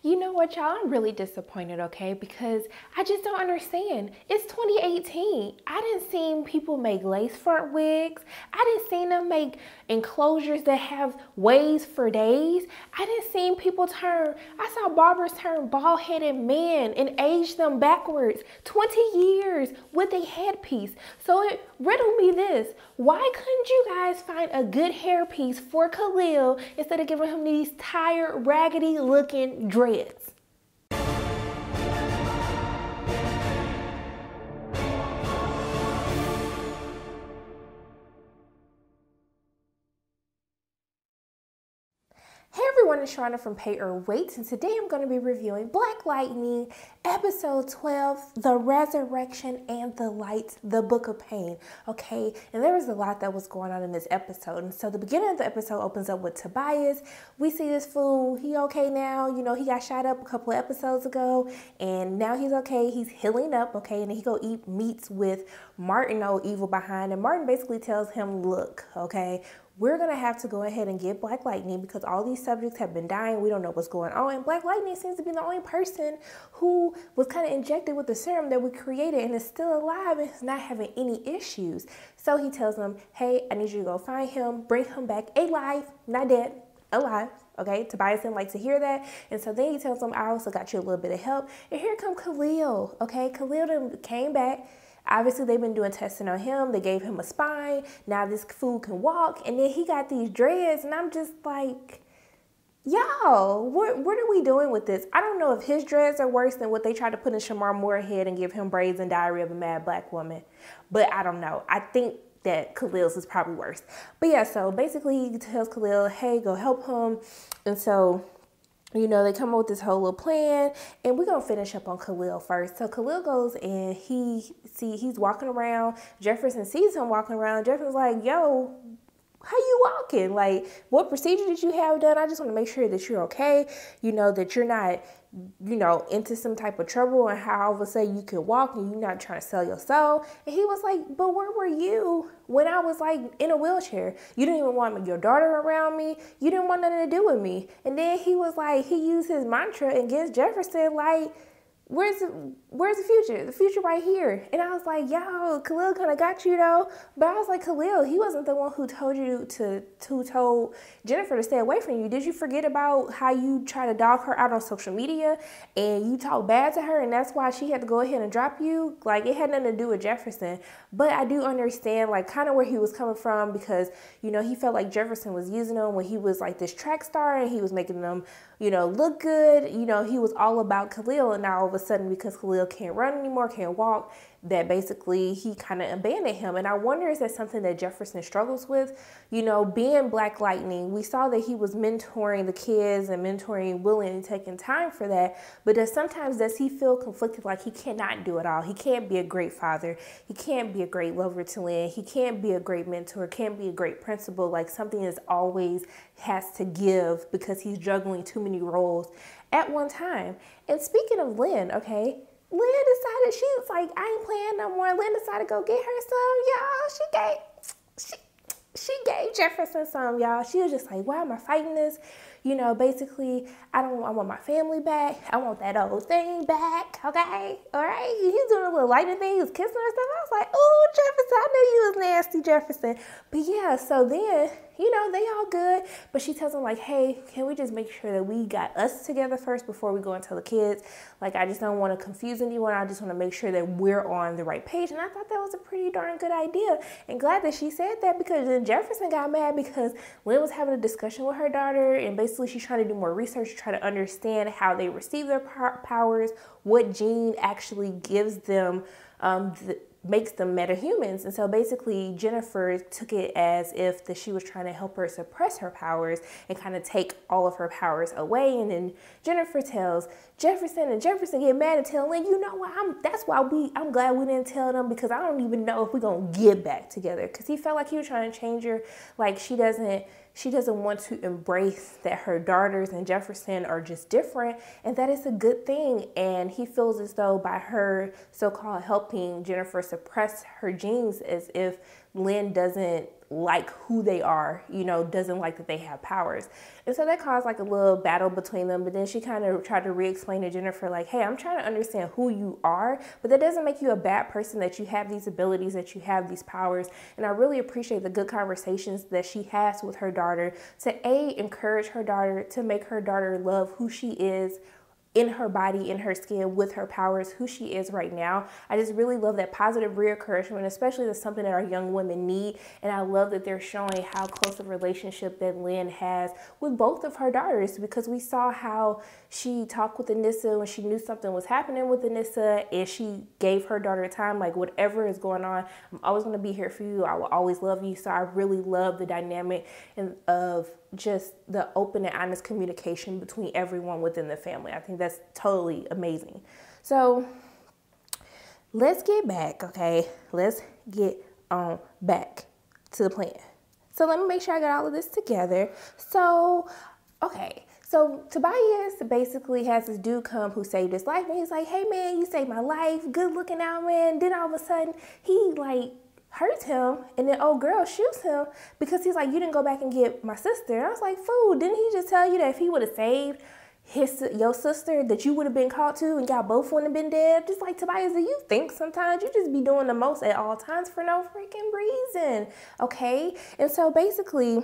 You know what, y'all? I'm really disappointed, okay? Because I just don't understand. It's 2018. I didn't see people make lace front wigs. I didn't see them make enclosures that have waves for days. I didn't see people I saw barbers turn bald-headed men and age them backwards 20 years with a headpiece. So it riddled me this. Why couldn't you guys find a good hairpiece for Khalil instead of giving him these tired, raggedy looking dreads? Hey everyone, it's Shauna from Pay or Wait, and today I'm going to be reviewing Black Lightning, episode 12, The Resurrection and the Light, the Book of Pain, okay? And there was a lot that was going on in this episode, and so the beginning of the episode opens up with Tobias. We see this fool, he okay now, you know, he got shot up a couple of episodes ago, and now he's okay, he's healing up, okay? And then he go eat meats with Martin, old evil behind, and Martin basically tells him, look, okay, we're going to have to go ahead and get Black Lightning because all these subjects have been dying. We don't know what's going on. And Black Lightning seems to be the only person who was kind of injected with the serum that we created and is still alive and is not having any issues. So he tells them, hey, I need you to go find him, bring him back alive, not dead, alive. Okay, Tobias didn't like to hear that. And so then he tells them, I also got you a little bit of help. And here come Khalil. Okay, Khalil came back. Obviously, they've been doing testing on him. They gave him a spine. Now this fool can walk. And then he got these dreads. And I'm just like, yo, what are we doing with this? I don't know if his dreads are worse than what they tried to put in Shamar Moore's head and give him braids and Diary of a Mad Black Woman. But I don't know. I think that Khalil's is probably worse. But yeah, so basically he tells Khalil, hey, go help him. And so, you know, they come up with this whole little plan, and we're going to finish up on Khalil first. So Khalil goes and he's walking around. Jefferson sees him walking around. Jefferson's like, yo, how you walking? Like, what procedure did you have done? I just want to make sure that you're okay. You know, that you're not, you know, into some type of trouble and how all of a sudden you can walk and you're not trying to sell your soul. And he was like, but where were you when I was like in a wheelchair? You didn't even want your daughter around me. You didn't want nothing to do with me. And then he was like, he used his mantra against Jefferson, like, where's the future? The future right here. And I was like, yo, Khalil kind of got you though. But I was like, Khalil, he wasn't the one who told Jennifer to stay away from you. Did you forget about how you try to dog her out on social media and you talk bad to her and that's why she had to go ahead and drop you? Like, it had nothing to do with Jefferson. But I do understand like kind of where he was coming from because, you know, he felt like Jefferson was using him when he was like this track star and he was making them, you know, look good. You know, he was all about Khalil, and now all of a sudden because Khalil can't run anymore, can't walk, that basically he kind of abandoned him. And I wonder, is that something that Jefferson struggles with? You know, being Black Lightning, we saw that he was mentoring the kids and mentoring Willie and taking time for that. But does he feel conflicted, like he cannot do it all? He can't be a great father. He can't be a great lover to Lynn. He can't be a great mentor, can't be a great principal. Like something is always has to give because he's juggling too many roles at one time. And speaking of Lynn, okay, Lynn decided, she was like, I ain't playing no more. Lynn decided to go get her some, y'all. She gave Jefferson some, y'all. She was just like, why am I fighting this? You know, basically, I want my family back. I want that old thing back, okay? All right? He's doing a little lighting thing. He was kissing her and stuff. I was like, oh, Jefferson, I knew you was nasty, Jefferson. But yeah, so then, you know, they all good. But she tells him like, hey, can we just make sure that we got us together first before we go and tell the kids? Like, I just don't want to confuse anyone. I just want to make sure that we're on the right page. And I thought that was a pretty darn good idea. And glad that she said that because then Jefferson got mad because Lynn was having a discussion with her daughter. And basically she's trying to do more research to try to understand how they receive their powers, what gene actually gives them, makes them metahumans. And so basically Jennifer took it as if that she was trying to help her suppress her powers and kind of take all of her powers away. And then Jennifer tells Jefferson, and Jefferson get mad and tell Lynn, you know what, I'm glad we didn't tell them because I don't even know if we're gonna get back together. Because he felt like he was trying to change her. Like she doesn't want to embrace that her daughters and Jefferson are just different and that is a good thing. And he feels as though by her so-called helping Jennifer suppress her genes as if Lynn doesn't like who they are, doesn't like that they have powers. And so that caused like a little battle between them. But then she kind of tried to re-explain to Jennifer, like, hey, I'm trying to understand who you are, but that doesn't make you a bad person, that you have these abilities, that you have these powers. And I really appreciate the good conversations that she has with her daughter to encourage her daughter, to make her daughter love who she is, in her body, in her skin, with her powers, who she is right now. I just really love that positive reoccurrence, especially that's something that our young women need. And I love that they're showing how close a relationship that Lynn has with both of her daughters, because we saw how she talked with Anissa when she knew something was happening with Anissa, and she gave her daughter time, like, whatever is going on, I'm always going to be here for you. I will always love you. So I really love the dynamic of just the open and honest communication between everyone within the family. I think that's totally amazing. So let's get back, okay? Let's get on back to the plan. So let me make sure I got all of this together. So, okay. So Tobias basically has this dude come who saved his life, and he's like, hey man, you saved my life, good looking out, man. Then all of a sudden he like hurts him, and then old girl shoots him because he's like, you didn't go back and get my sister. And I was like, fool, didn't he just tell you that if he would have saved your sister, that you would have been caught too, and y'all both wouldn't have been dead? Just like, Tobias, do you think sometimes you just be doing the most at all times for no freaking reason? Okay. And so basically,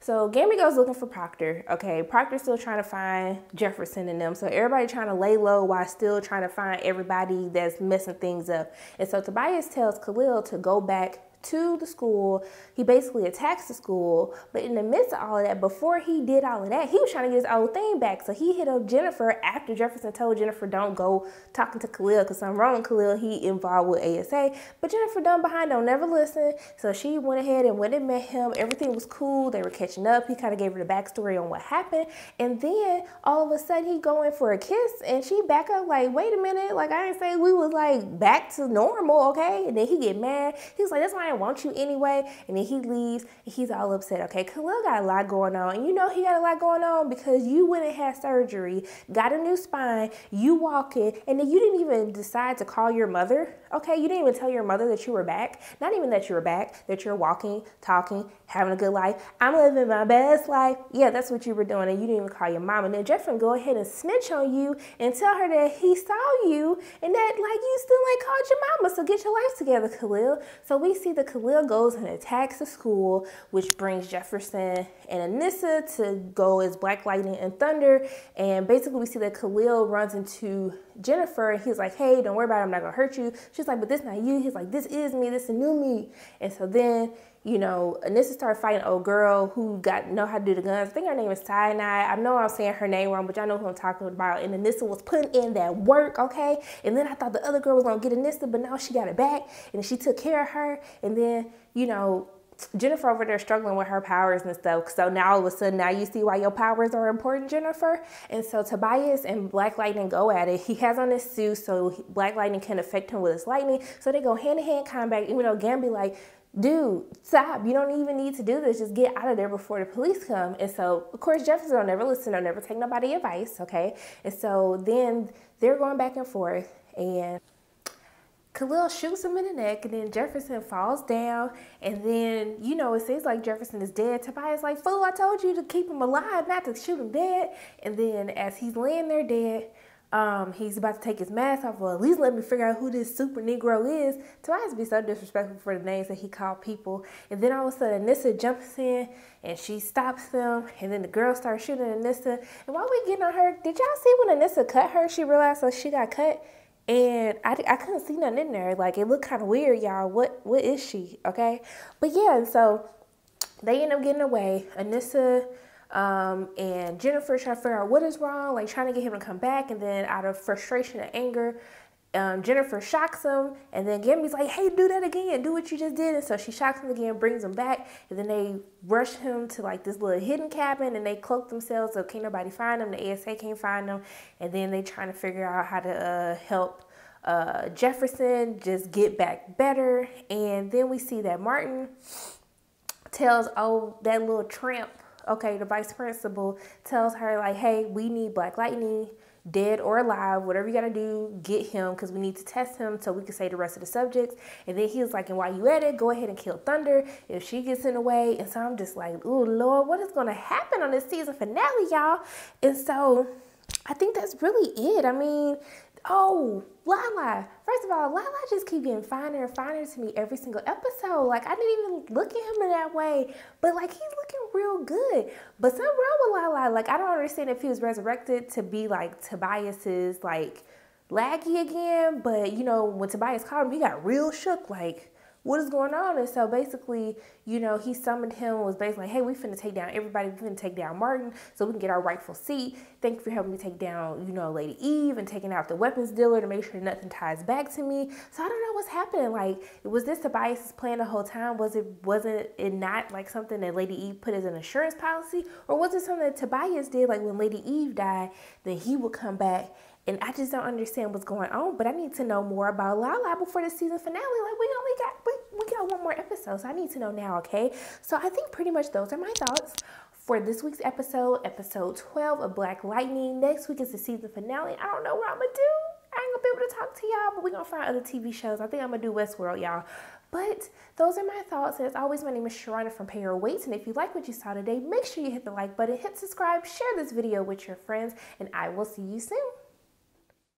so Gammy goes looking for Proctor. Okay, Proctor's still trying to find Jefferson and them. So everybody trying to lay low while still trying to find everybody that's messing things up. And so Tobias tells Khalil to go back to the school. He basically attacks the school, but in the midst of all of that, before he did all of that, he was trying to get his old thing back. So he hit up Jennifer after Jefferson told Jennifer don't go talking to Khalil because something wrong with Khalil. He involved with ASA, but Jennifer done behind don't never listen. So she went ahead and went and met him. Everything was cool. They were catching up. He kind of gave her the backstory on what happened, and then all of a sudden he go in for a kiss, and she back up like, wait a minute, like I didn't say we was like back to normal, okay? And then he get mad. He's like, that's why I want you anyway. And then he leaves and he's all upset. Okay, Khalil got a lot going on, and you know he got a lot going on because you went and had surgery, got a new spine, you walking, and then you didn't even decide to call your mother. Okay, you didn't even tell your mother that you were back. Not even that you were back, that you're walking, talking, having a good life. I'm living my best life. Yeah, that's what you were doing, and you didn't even call your mom. And then Jeffrey go ahead and snitch on you and tell her that he saw you and that like you still ain't called your mama. So get your life together, Khalil. So we see that Khalil goes and attacks the school, which brings Jefferson and Anissa to go as Black Lightning and Thunder. And basically we see that Khalil runs into Jennifer, and he's like, hey, don't worry about it, I'm not gonna hurt you. She's like, but this not you. He's like, this is me, this is new me. And so then, you know, Anissa started fighting old girl who know how to do the guns. I think her name is Cyanide. I know I'm saying her name wrong, but y'all know who I'm talking about. And Anissa was putting in that work, okay? And then I thought the other girl was gonna get Anissa, but now she got it back, and she took care of her. And then, you know, Jennifer over there struggling with her powers and stuff. So now all of a sudden, now you see why your powers are important, Jennifer. And so Tobias and Black Lightning go at it. He has on his suit so Black Lightning can affect him with his lightning. So they go hand-to-hand combat, even though Gamby like, dude, stop. You don't even need to do this. Just get out of there before the police come. And so, of course, Jefferson will never listen. They'll never take nobody advice, okay? And so then they're going back and forth, and Khalil shoots him in the neck, and then Jefferson falls down, and then, you know, it seems like Jefferson is dead. Tobias like, fool, I told you to keep him alive, not to shoot him dead. And then as he's laying there dead, he's about to take his mask off. Well, at least let me figure out who this super Negro is. Tobias be so disrespectful for the names that he called people. And then all of a sudden, Anissa jumps in, and she stops them, and then the girl starts shooting Anissa. And while we getting on her, did y'all see when Anissa cut her? She realized that she got cut. And I couldn't see nothing in there. Like, it looked kind of weird, y'all. What is she? Okay. But yeah, and so they end up getting away. Anissa and Jennifer trying to figure out what is wrong, like trying to get him to come back. And then out of frustration and anger, Jennifer shocks him. And then Gamby's like, hey, do that again. Do what you just did. And so she shocks him again, brings him back. And then they rush him to like this little hidden cabin, and they cloak themselves so can't nobody find them. The ASA can't find them. And then they trying to figure out how to help Jefferson just get back better. And then we see that Martin tells, that little tramp, okay, the vice principal tells her like, hey, we need Black Lightning. dead or alive, whatever you gotta do, get him, because we need to test him so we can say the rest of the subjects. And then he was like, and while you at it, go ahead and kill Thunder if she gets in the way. And so I'm just like, oh Lord, what is gonna happen on this season finale, y'all? And so I think that's really it. I mean, oh, Lala. First of all, Lala just keep getting finer and finer to me every single episode. Like, I didn't even look at him in that way, but like, he's looking real good. But something wrong with Lala. Like, I don't understand if he was resurrected to be like Tobias's like laggy again. But you know, when Tobias called him, he got real shook. Like, what is going on? And so basically, you know, he summoned him, was basically like, hey, we finna take down everybody. We finna take down Martin so we can get our rightful seat. Thank you for helping me take down, you know, Lady Eve and taking out the weapons dealer to make sure nothing ties back to me. So I don't know what's happening. Like, was this Tobias's plan the whole time? Wasn't it not like something that Lady Eve put as an insurance policy? Or was it something that Tobias did, like when Lady Eve died, then he would come back? And I just don't understand what's going on, but I need to know more about Lala before the season finale. Like, we got one more episode, so I need to know now, okay? So I think pretty much those are my thoughts for this week's episode 12 of Black Lightning. Next week is the season finale. I don't know what I'm gonna do. I ain't gonna be able to talk to y'all, but we're gonna find other TV shows. I think I'm gonna do Westworld, y'all. But those are my thoughts. As always, my name is Sharona from Pay Your Weights. And if you like what you saw today, make sure you hit the like button, hit subscribe, share this video with your friends, and I will see you soon.